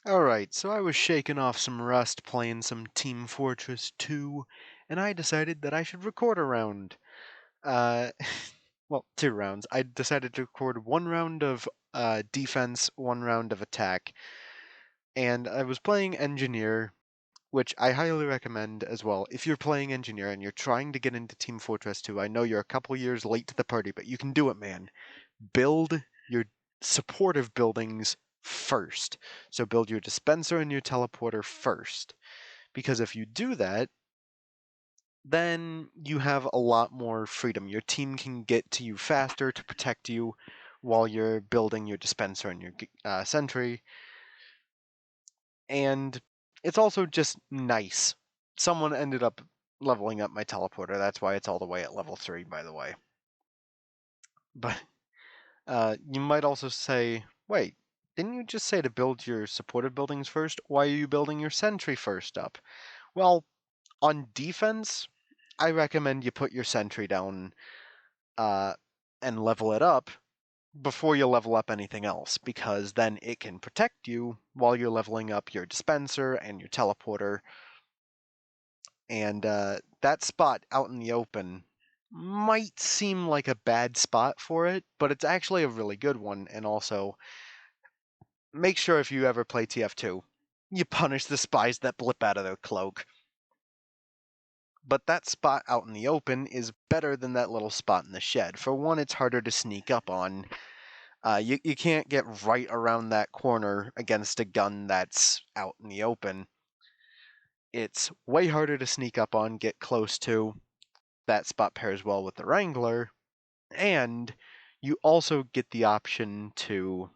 Alright, so I was shaking off some rust playing some Team Fortress 2, and I decided that I should record a round. Uh, well, 2 rounds. I decided to record 1 round of defense, 1 round of attack, and I was playing Engineer, which I highly recommend as well. If you're playing Engineer and you're trying to get into Team Fortress 2, I know you're a couple years late to the party, but you can do it, man. Build your supportive buildings first. So build your dispenser and your teleporter first. Because if you do that, then you have a lot more freedom. Your team can get to you faster to protect you while you're building your dispenser and your sentry. And it's also just nice. Someone ended up leveling up my teleporter. That's why it's all the way at level 3, by the way. But you might also say, wait, didn't you just say to build your supportive buildings first? Why are you building your sentry first up? Well, on defense, I recommend you put your sentry down and level it up before you level up anything else, because then it can protect you while you're leveling up your dispenser and your teleporter. And that spot out in the open might seem like a bad spot for it, but it's actually a really good one. And also, make sure if you ever play TF2, you punish the spies that blip out of their cloak. But that spot out in the open is better than that little spot in the shed. For one, it's harder to sneak up on. You can't get right around that corner against a gun that's out in the open. It's way harder to sneak up on, get close to. That spot pairs well with the Wrangler. And you also get the option to,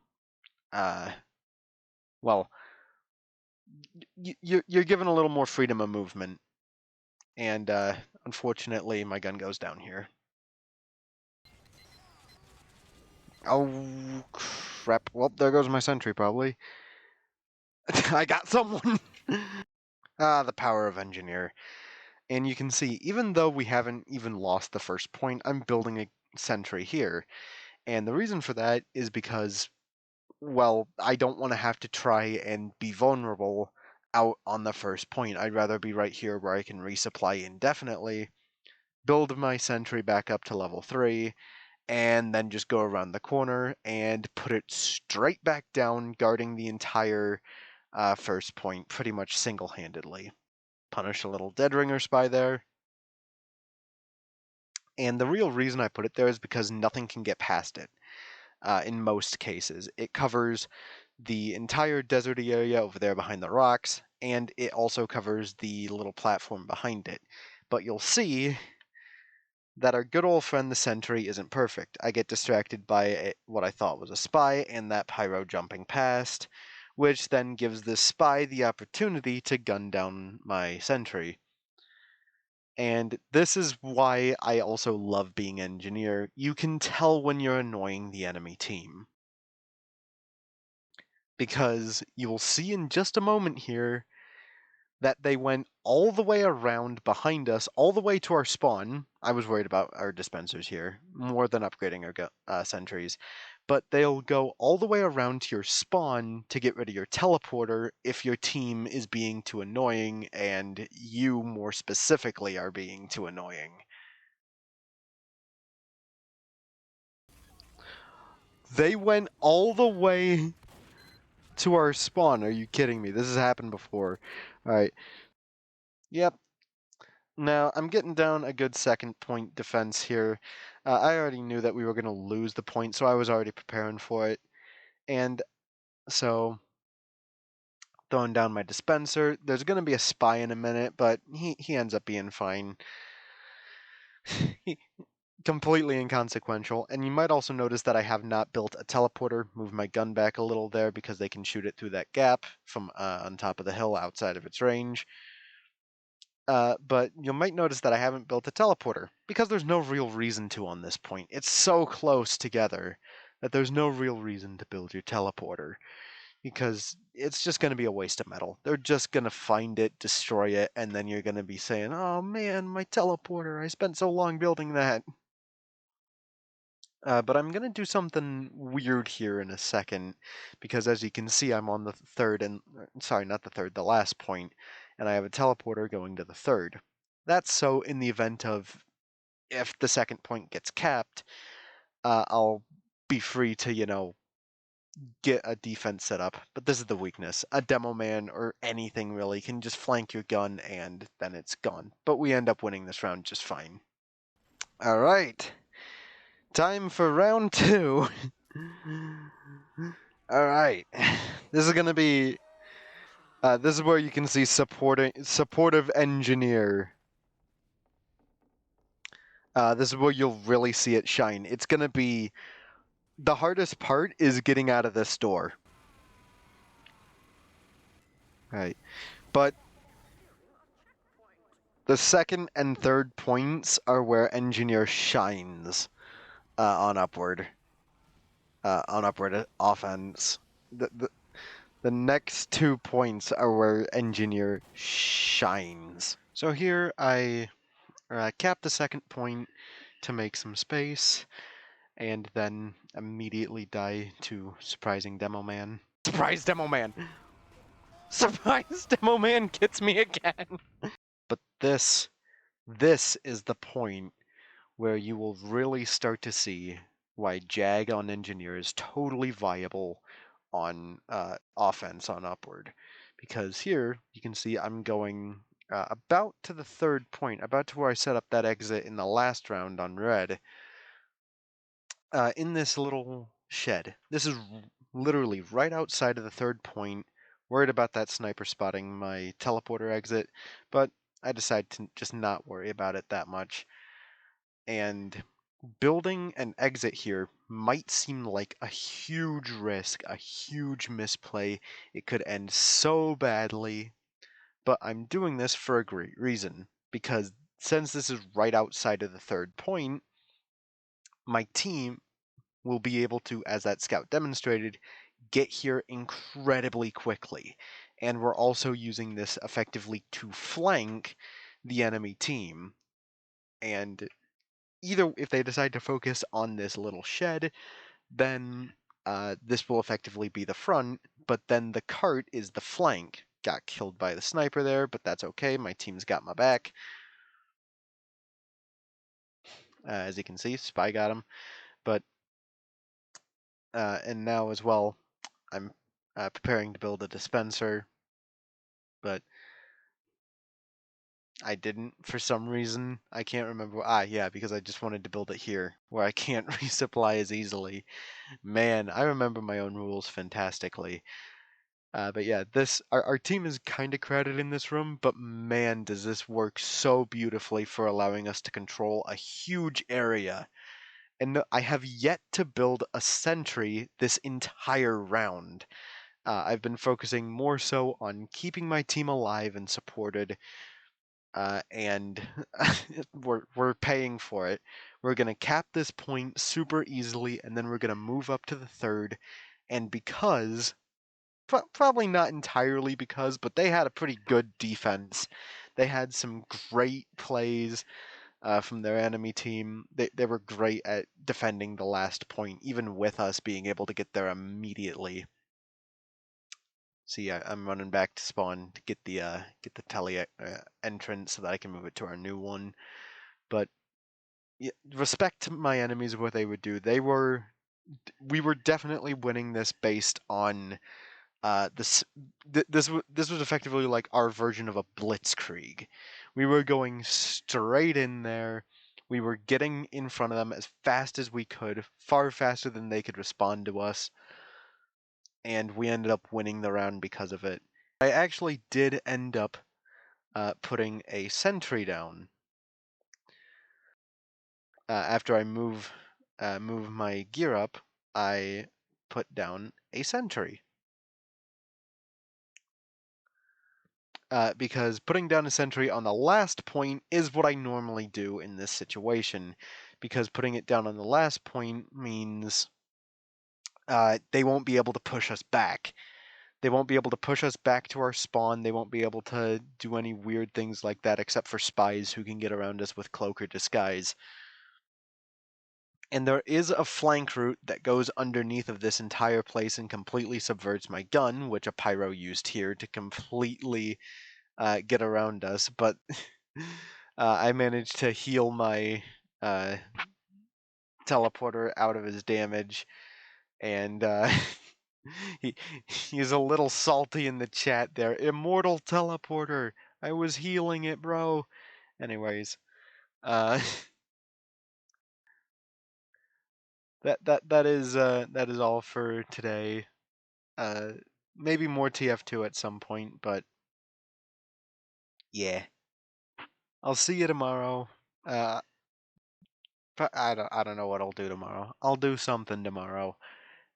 well, you're given a little more freedom of movement. And unfortunately, my gun goes down here. Oh, crap. Well, there goes my sentry, probably. I got someone! The power of Engineer. And you can see, even though we haven't even lost the first point, I'm building a sentry here. And the reason for that is because, well, I don't want to have to try and be vulnerable out on the first point. I'd rather be right here where I can resupply indefinitely, build my sentry back up to level 3, and then just go around the corner and put it straight back down, guarding the entire first point pretty much single-handedly. Punish a little Dead Ringer spy there. And the real reason I put it there is because nothing can get past it. In most cases, it covers the entire deserty area over there behind the rocks, and it also covers the little platform behind it. But you'll see that our good old friend the sentry isn't perfect. I get distracted by what I thought was a spy and that pyro jumping past, which then gives this spy the opportunity to gun down my sentry. And this is why I also love being engineer. You can tell when you're annoying the enemy team. Because you'll see in just a moment here that they went all the way around behind us, all the way to our spawn. I was worried about our dispensers here, more than upgrading our sentries. But they'll go all the way around to your spawn to get rid of your teleporter if your team is being too annoying, and you more specifically are being too annoying. They went all the way to our spawn. Are you kidding me? This has happened before. Alright. Yep. Now, I'm getting down a good second point defense here. I already knew that we were going to lose the point, so I was already preparing for it. And so, throwing down my dispenser. There's going to be a spy in a minute, but he ends up being fine. Completely inconsequential. And you might also notice that I have not built a teleporter. Move my gun back a little there because they can shoot it through that gap from on top of the hill outside of its range. But you might notice that I haven't built a teleporter, because there's no real reason to on this point. It's so close together that there's no real reason to build your teleporter, because it's just going to be a waste of metal. They're just going to find it, destroy it, and then you're going to be saying, oh man, my teleporter, I spent so long building that. But I'm gonna do something weird here in a second, because as you can see, I'm on the third and sorry, not the third, the last point, and I have a teleporter going to the third. That's so in the event of if the second point gets capped, I'll be free to, get a defense set up. But this is the weakness. A demo man or anything really can just flank your gun and then it's gone. But we end up winning this round just fine. All right. Time for round 2. All right. This is going to be this is where you can see supportive engineer. This is where you'll really see it shine. It's going to be the hardest part is getting out of this door. Right. But the second and third points are where engineer shines on upward offense. The next 2 points are where engineer shines. So here I cap the second point to make some space, and then immediately die to surprising demo man. Surprise demo man! Surprise demo man gets me again! But this is the point where you will really start to see why Jag on engineer is totally viable on offense on upward. Because here you can see I'm going about to the third point, about to where I set up that exit in the last round on red, in this little shed. This is literally right outside of the third point. Worried about that sniper spotting my teleporter exit, but I decided to just not worry about it that much. And building an exit here might seem like a huge risk, a huge misplay. It could end so badly, but I'm doing this for a great reason. Because since this is right outside of the third point, my team will be able to, as that scout demonstrated, get here incredibly quickly. And we're also using this effectively to flank the enemy team. And either if they decide to focus on this little shed, then this will effectively be the front, but then the cart is the flank. Got killed by the sniper there, but that's okay. My team's got my back. As you can see, Spy got him. But and now as well, I'm preparing to build a dispenser, but I didn't for some reason. I can't remember. Yeah, because I just wanted to build it here, where I can't resupply as easily. Man, I remember my own rules fantastically. But yeah, our team is kind of crowded in this room, but man, does this work so beautifully for allowing us to control a huge area. And I have yet to build a sentry this entire round. I've been focusing more so on keeping my team alive and supported, and we're paying for it. We're gonna cap this point super easily, and then we're gonna move up to the third. And because probably not entirely because, but they had a pretty good defense. They had some great plays from their enemy team. They were great at defending the last point, even with us being able to get there immediately. See, I'm running back to spawn to get the tele entrance so that I can move it to our new one. But yeah, respect to my enemies, what they would do. We were definitely winning this based on this was effectively like our version of a blitzkrieg. We were going straight in there. We were getting in front of them as fast as we could, far faster than they could respond to us, and we ended up winning the round because of it. I actually did end up putting a sentry down after I move my gear up. I put down a sentry. Because putting down a sentry on the last point is what I normally do in this situation, because putting it down on the last point means they won't be able to push us back. They won't be able to push us back to our spawn. They won't be able to do any weird things like that, except for spies who can get around us with cloak or disguise. And there is a flank route that goes underneath of this entire place and completely subverts my gun, which a pyro used here to completely get around us. But I managed to heal my teleporter out of his damage, and he he's a little salty in the chat there. Immortal teleporter. I was healing it, bro. Anyways, uh, that is all for today. Uh, Maybe more TF2 at some point, but yeah, I'll see you tomorrow. Uh, but I don't know what I'll do tomorrow. I'll do something tomorrow.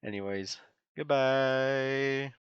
Anyways, goodbye.